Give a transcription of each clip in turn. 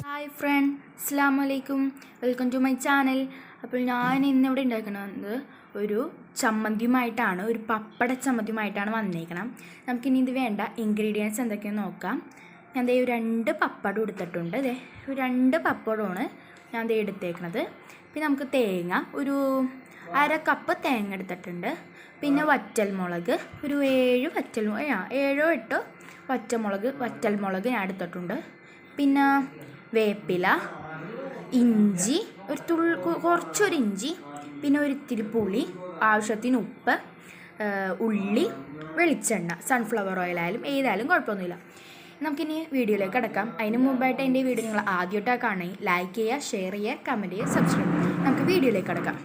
Hi friend, അസ്സലാമു അലൈക്കും. Welcome to my channel. അപ്പോൾ ഞാൻ ഇന്നിവിടെ ഉണ്ടാക്കുന്നത് ഒരു ചമ്മന്തിയുമായിട്ടാണ്, ഒരു പപ്പട ചമ്മന്തിയുമായിട്ടാണ് വന്നേക്കണം. നമുക്കിനി ഇത് വേണ്ട ഇൻഗ്രീഡിയൻസ് എന്തൊക്കെയാണെന്ന് നോക്കാം. ഞാൻ ദേ 2 പപ്പടം എടുത്തിട്ടുണ്ട്. അതെ, 2 പപ്പടമാണ് ഞാൻ ദേ എടുത്തേക്കണത്. പിന്നെ നമുക്ക് തേങ്ങ ഒരു 1/2 കപ്പ് തേങ്ങ എടുത്തിട്ടുണ്ട്. പിന്നെ വറ്റൽമുളക് ഒരു 7 7 8 വറ്റൽമുളക് ഞാൻ എടുത്തിട്ടുണ്ട്. പിന്നെ വേപ്പില, ഇഞ്ചി കുറച്ചൊരു ഇഞ്ചി, പിന്നെ ഒരു ഇത്തിരി പുളി, ആവശ്യത്തിന് ഉപ്പ്, ഉള്ളി, വെളിച്ചെണ്ണ, സൺഫ്ലവർ ഓയിലായാലും ഏതായാലും കുഴപ്പമൊന്നുമില്ല. നമുക്കിനി വീഡിയോയിലേക്ക് കിടക്കാം. അതിന് മുമ്പായിട്ട് എൻ്റെ വീഡിയോ നിങ്ങൾ ആദ്യമായിട്ടാണ് കാണുകയും ലൈക്ക് ചെയ്യുക, ഷെയർ ചെയ്യുക, കമൻറ്റ് ചെയ്യുക, സബ്സ്ക്രൈബ് ചെയ്യുക. നമുക്ക് വീഡിയോയിലേക്ക് കിടക്കാം.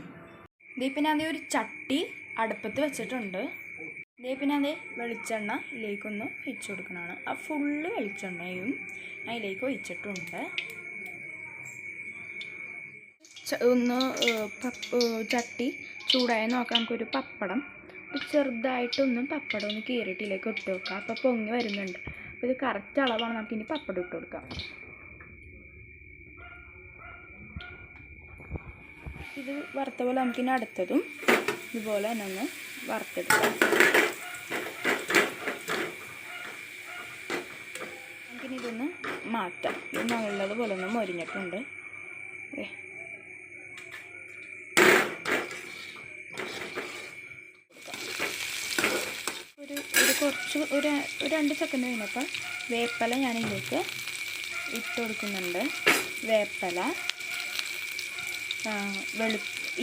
ഇതിപ്പോൾ ഞാൻ ഒരു ചട്ടി അടുപ്പത്ത് വെച്ചിട്ടുണ്ട്. പിന്നെ അതേ വെളിച്ചെണ്ണ ഇതിലേക്കൊന്ന് ഒഴിച്ചു കൊടുക്കണതാണ്. ആ ഫുള്ള് വെളിച്ചെണ്ണയും ഞാൻ ഇതിലേക്ക് ഒഴിച്ചിട്ടുണ്ട്. ഒന്ന് ചട്ടി ചൂടായി നോക്കാം. നമുക്കൊരു പപ്പടം ചെറുതായിട്ടൊന്നും പപ്പടം ഒന്ന് കീറിയിട്ടിലേക്ക് ഇട്ട് വെക്കാം. അപ്പോൾ പൊങ്ങി വരുന്നുണ്ട്. അപ്പോൾ ഇത് കറക്റ്റ് അളവാണ്. നമുക്കിനി പപ്പടം ഇട്ട് കൊടുക്കാം. ഇത് വറുത്ത പോലെ നമുക്കിനി അടുത്തതും ഇതുപോലെ തന്നെ ഒന്ന് വറുത്തെടുക്കാം. നമുക്കിനി ഇതൊന്ന് മാറ്റാം. ഇത് നല്ലതുപോലെ ഒന്ന് മൊരിഞ്ഞിട്ടുണ്ട്. ഒരു 2 സെക്കൻഡ് കഴിഞ്ഞപ്പോൾ വേപ്പില ഞാൻ ഇതിലേക്ക് ഇട്ട് കൊടുക്കുന്നുണ്ട്. വേപ്പില,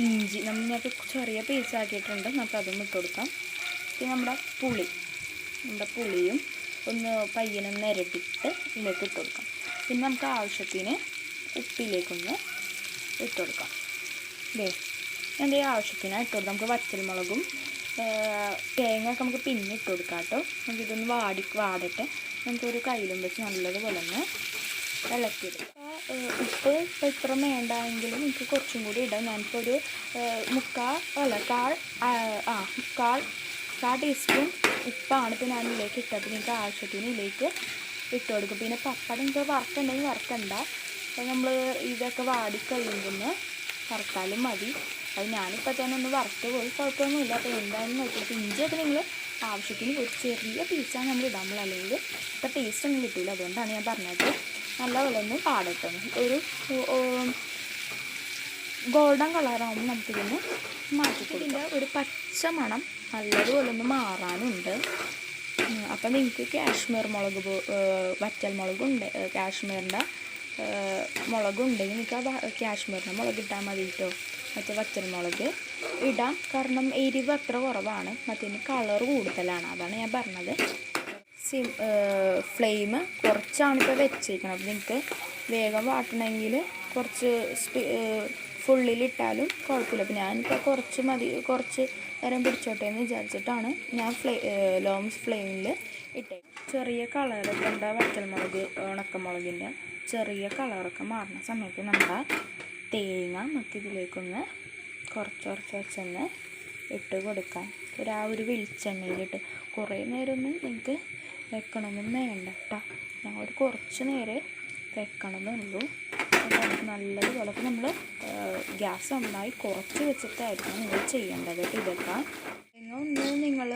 ഇഞ്ചി ഞങ്ങൾക്ക് ചെറിയ പീസാക്കിയിട്ടുണ്ട്. നമുക്ക് അതൊന്നും ഇട്ട് കൊടുക്കാം. പിന്നെ നമ്മുടെ പുളിയും ഒന്ന് പയ്യനൊന്ന് ഇരട്ടിട്ട് ഇതിലേക്ക് ഇട്ട് കൊടുക്കാം. പിന്നെ നമുക്ക് ആവശ്യത്തിന് ഉപ്പിലേക്കൊന്ന് ഇട്ട് കൊടുക്കാം. എൻ്റെ ആവശ്യത്തിന് ഇട്ട് കൊടുക്കാം. നമുക്ക് വറ്റൽമുളകും തേങ്ങ ഒക്കെ നമുക്ക് പിന്നെ ഇട്ട് കൊടുക്കാം കേട്ടോ. നമുക്കിതൊന്ന് വാടട്ടെ. നമുക്കൊരു കയ്യിലും വെച്ച് നല്ലതുപോലെ ഒന്ന് ഇളക്കിയെടുക്കാം. ഉപ്പ് ഇപ്പോൾ ഇത്ര വേണ്ടെങ്കിലും നമുക്ക് കുറച്ചും കൂടി ഇടാം. ഞാനിപ്പോൾ ഒരു കാൽ ടീസ്പൂൺ ഉപ്പാണ് ഇപ്പോൾ ഞാൻ ഇതിലേക്ക് ഇട്ടത്. നിങ്ങൾക്ക് ആവശ്യത്തിന് ഇതിലേക്ക് ഇട്ട് കൊടുക്കും. പിന്നെ പപ്പടം നിങ്ങൾക്ക് വറുക്കുന്നുണ്ടെങ്കിൽ വറുക്കണ്ട. അപ്പോൾ നമ്മൾ ഇതൊക്കെ വാടിക്കഴിയുമ്പോൾ ഒന്ന് വറുത്താലും മതി. അത് ഞാനിപ്പോൾ തന്നെ ഒന്ന് വറുത്ത് പോയി, കുഴപ്പമൊന്നുമില്ല. അപ്പോൾ എന്തായാലും നോക്കിയിട്ട് ഇഞ്ചിയൊക്കെ നിങ്ങൾ ആവശ്യത്തിന് ഒരു ചെറിയ പീസാണ് നമ്മൾ ഇടാമ്പോൾ, അല്ലെങ്കിൽ ഇപ്പം ടേസ്റ്റ് ഒന്നും കിട്ടില്ല. അതുകൊണ്ടാണ് ഞാൻ പറഞ്ഞത്. നല്ലപോലെ ഒന്ന് പാടട്ടെ. ഒരു ഗോൾഡൻ കളറാകുമ്പോൾ നമുക്കിതൊന്ന് മാറ്റിക്കൊടുക്കില്ല. ഒരു പച്ച മണം നല്ലതുപോലെ ഒന്ന് മാറാനുണ്ട്. അപ്പം നിങ്ങൾക്ക് വറ്റൽമുളകുണ്ട്, കാശ്മീരിൻ്റെ മുളകുണ്ടെങ്കിൽ നിങ്ങൾക്ക് കാശ്മീരിൻ്റെ മുളക് ഇട്ടാൽ മതി കേട്ടോ. മറ്റേ വറ്റൽമുളക് ഇടാം. കാരണം എരിവ് അത്ര കുറവാണ്, മറ്റേ കളർ കൂടുതലാണ്. അതാണ് ഞാൻ പറഞ്ഞത്. ഫ്ലെയിം കുറച്ചാണ് ഇപ്പോൾ വെച്ചേക്കണം. അപ്പോൾ നിങ്ങൾക്ക് വേഗം വാട്ടണമെങ്കിൽ കുറച്ച് ഫുള്ളിലിട്ടാലും കുഴപ്പമില്ല. അപ്പോൾ ഞാനിപ്പോൾ കുറച്ച് നേരം പിടിച്ചോട്ടെ എന്ന് വിചാരിച്ചിട്ടാണ് ഞാൻ ലോ ഫ്ലെയിമിൽ ഇട്ടേ. ചെറിയ കളറൊക്കെ ഉണ്ട് വറ്റൽമുളക്, ഉണക്കമുളകിൻ്റെ ചെറിയ കളറൊക്കെ മാറുന്ന സമയത്ത് നമ്മുടെ തേങ്ങ നമുക്കിതിലേക്കൊന്ന് കുറച്ച് വെച്ചൊന്ന് ഇട്ട് കൊടുക്കാം. ഒരു വെളിച്ചെണ്ണയിലിട്ട് കുറേ നേരമൊന്നും നിങ്ങൾക്ക് വെക്കണമെന്നും വേണ്ട കേട്ടോ. ഞാൻ ഒരു കുറച്ച് നേരം വെക്കണമെന്നുള്ളൂ. നല്ലതുപോലെ നമ്മൾ ഗ്യാസ് നന്നായി കുറച്ച് വെച്ചിട്ടായിരിക്കും നിങ്ങൾ ചെയ്യേണ്ടത്. ഇതൊക്കെ നിങ്ങൾ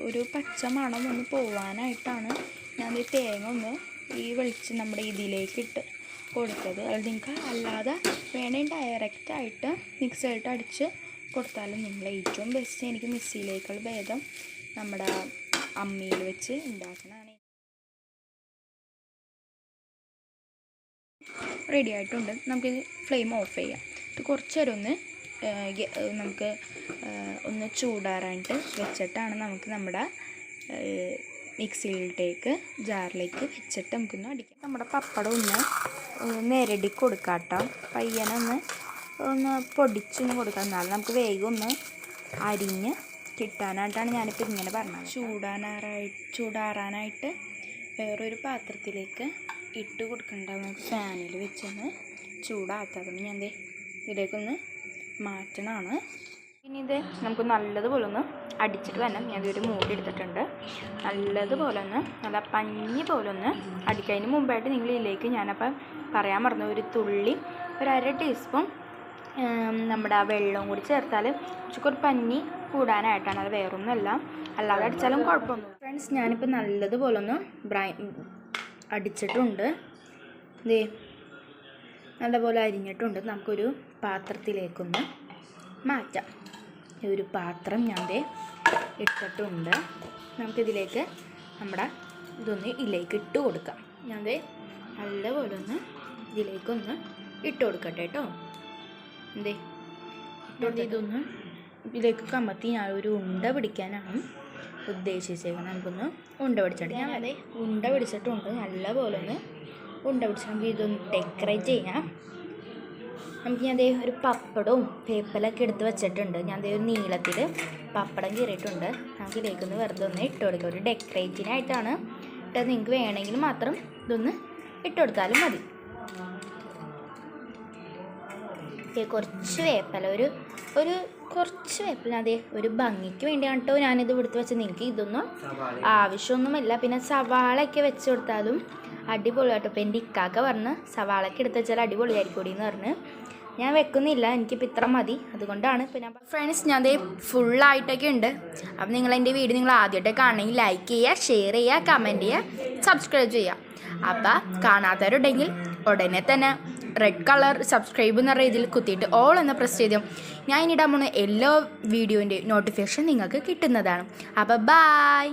ഒരു പച്ച മണം ഒന്ന് പോവാനായിട്ടാണ് ഞാൻ ഈ തേങ്ങ ഒന്ന് ഈ നമ്മുടെ ഇതിലേക്ക് ഇട്ട് കൊടുത്തത്. അത് നിങ്ങൾക്ക് അല്ലാതെ വേണമെങ്കിൽ ഡയറക്റ്റായിട്ട് മിക്സിയായിട്ട് അടിച്ച് കൊടുത്താലും നിങ്ങൾ ഏറ്റവും ബെസ്റ്റ്. എനിക്ക് മിക്സിയിലേക്കുള്ള ഭേദം നമ്മുടെ അമ്മിയിൽ വെച്ച് ഉണ്ടാക്കണതാണ്. റെഡി ആയിട്ടുണ്ട്. നമുക്ക് ഫ്ലെയിം ഓഫ് ചെയ്യാം. ഇത് കുറച്ച് നേരം നമുക്ക് ഒന്ന് ചൂടാറാനായിട്ട് വെച്ചിട്ടാണ് നമുക്ക് നമ്മുടെ മിക്സിയിലേക്ക് ജാറിലേക്ക് വെച്ചിട്ട് നമുക്കൊന്ന് അടിക്കാം. നമ്മുടെ പപ്പടം ഒന്ന് നേരടി കൊടുക്കാം കേട്ടോ. ഒന്ന് പൊടിച്ചൊന്ന് കൊടുക്കാം. എന്നാലും നമുക്ക് വേഗം ഒന്ന് അരിഞ്ഞ് കിട്ടാനായിട്ടാണ് ഞാനിപ്പോൾ ഇങ്ങനെ പറഞ്ഞത്. ചൂടാറാനായിട്ട് വേറൊരു പാത്രത്തിലേക്ക് ഇട്ട് കൊടുക്കണ്ടാവും. നമുക്ക് ഫാനിൽ വെച്ചൊന്ന് ചൂടാക്കാതെ ഞാൻ ഇതിലേക്കൊന്ന് മാറ്റണമാണ്. ഇനി ഇത് നമുക്ക് നല്ലതുപോലെ ഒന്ന് അടിച്ചിട്ട് വേണം. ഞാനൊരു മൂടി എടുത്തിട്ടുണ്ട്. നല്ലതുപോലെ ഒന്ന് നല്ല പഞ്ഞി പോലെ ഒന്ന് അടിക്കുന്നതിന് മുമ്പായിട്ട് നിങ്ങൾ ഇതിലേക്ക് ഞാനപ്പം പറയാൻ മറന്നു, ഒരു തുള്ളി ഒരു 1/2 ടീസ്പൂൺ നമ്മുടെ ആ വെള്ളവും കൂടി ചേർത്താൽ കുറച്ചൊരു പഞ്ഞി കൂടാനായിട്ടാണ്. അത് വേറൊന്നുമല്ല, അല്ലാതെ അടിച്ചാലും കുഴപ്പമൊന്നും. ഫ്രണ്ട്സ്, ഞാനിപ്പോൾ നല്ലതുപോലെ ഒന്ന് അടിച്ചിട്ടുണ്ട്. ഇതേ നല്ലപോലെ അരിഞ്ഞിട്ടുണ്ട്. നമുക്കൊരു പാത്രത്തിലേക്കൊന്ന് മാറ്റാം. ഒരു പാത്രം ഞാൻ ഇട്ടിട്ടുണ്ട്. നമുക്കിതിലേക്ക് നമ്മുടെ ഇതൊന്ന് ഇതിലേക്ക് ഇട്ട് കൊടുക്കാം. ഞാൻ നല്ലപോലെ ഒന്ന് ഇതിലേക്കൊന്ന് ഇട്ട് കൊടുക്കട്ടെ കേട്ടോ. ഇതൊന്ന് ഇതിലേക്ക് കമത്തി ഞാൻ ഒരു ഉണ്ട പിടിക്കാനാണ് ഉദ്ദേശിച്ചേക്കുന്നത്. നമുക്കൊന്ന് ഉണ്ട പിടിച്ചിട്ട് ഞാൻ ഉണ്ട പിടിച്ചിട്ടുണ്ട്. നല്ലപോലെ ഒന്ന് ഉണ്ട പിടിച്ച് നമുക്ക് ഇതൊന്ന് ഡെക്കറേറ്റ് ചെയ്യാം. നമുക്ക് ഞാൻ ഒരു പപ്പടവും പേപ്പലൊക്കെ എടുത്ത് വെച്ചിട്ടുണ്ട്. ഞാൻ ഒരു നീളത്തിൽ പപ്പടം കീറിയിട്ടുണ്ട്. നമുക്ക് ഇതിലേക്കൊന്ന് വെറുതെ ഒന്ന് ഇട്ട് കൊടുക്കാം. ഒരു ഡെക്കറേറ്റിനായിട്ടാണ് ഇട്ടത്. നിങ്ങൾക്ക് വേണമെങ്കിൽ മാത്രം ഇതൊന്ന് ഇട്ട് കൊടുത്താലും മതി. കുറച്ച് വേപ്പല, ഒരു കുറച്ച് വേപ്പല ഒരു ഭംഗിക്ക് വേണ്ടിയാണ് കേട്ടോ ഞാനിത് എടുത്ത് വെച്ചത്. നിങ്ങൾക്ക് ഇതൊന്നും ആവശ്യമൊന്നുമില്ല. പിന്നെ സവാളയൊക്കെ വെച്ച് കൊടുത്താലും അടിപൊളിയാട്ടോ. ഇപ്പം എൻ്റെ ഇക്കാക്ക പറഞ്ഞ് സവാളയൊക്കെ എടുത്ത് വെച്ചാൽ അടിപൊളിയായിരിക്കും എന്ന് പറഞ്ഞ് ഞാൻ വെക്കുന്നില്ല. എനിക്കിപ്പോൾ ഇത്ര മതി, അതുകൊണ്ടാണ്. പിന്നെ ഫ്രണ്ട്സ്, ഞാൻ ഫുള്ളായിട്ടൊക്കെ ഉണ്ട്. അപ്പം നിങ്ങൾ എൻ്റെ വീഡിയോ നിങ്ങൾ ആദ്യമായിട്ട് കാണണമെങ്കിൽ ലൈക്ക് ചെയ്യുക, ഷെയർ ചെയ്യുക, കമൻറ്റ് ചെയ്യുക, സബ്സ്ക്രൈബ് ചെയ്യുക. അപ്പം കാണാത്തവരുണ്ടെങ്കിൽ ഉടനെ തന്നെ റെഡ് കളർ സബ്സ്ക്രൈബ് എന്ന രീതിയിൽ കുത്തിയിട്ട് ഓൾ എന്ന് പ്രസ് ചെയ്തു ഞാൻ ഇനിയിടാൻ പോകുന്ന എല്ലാ വീഡിയോൻ്റെ നോട്ടിഫിക്കേഷൻ നിങ്ങൾക്ക് കിട്ടുന്നതാണ്. അപ്പോൾ ബായ്.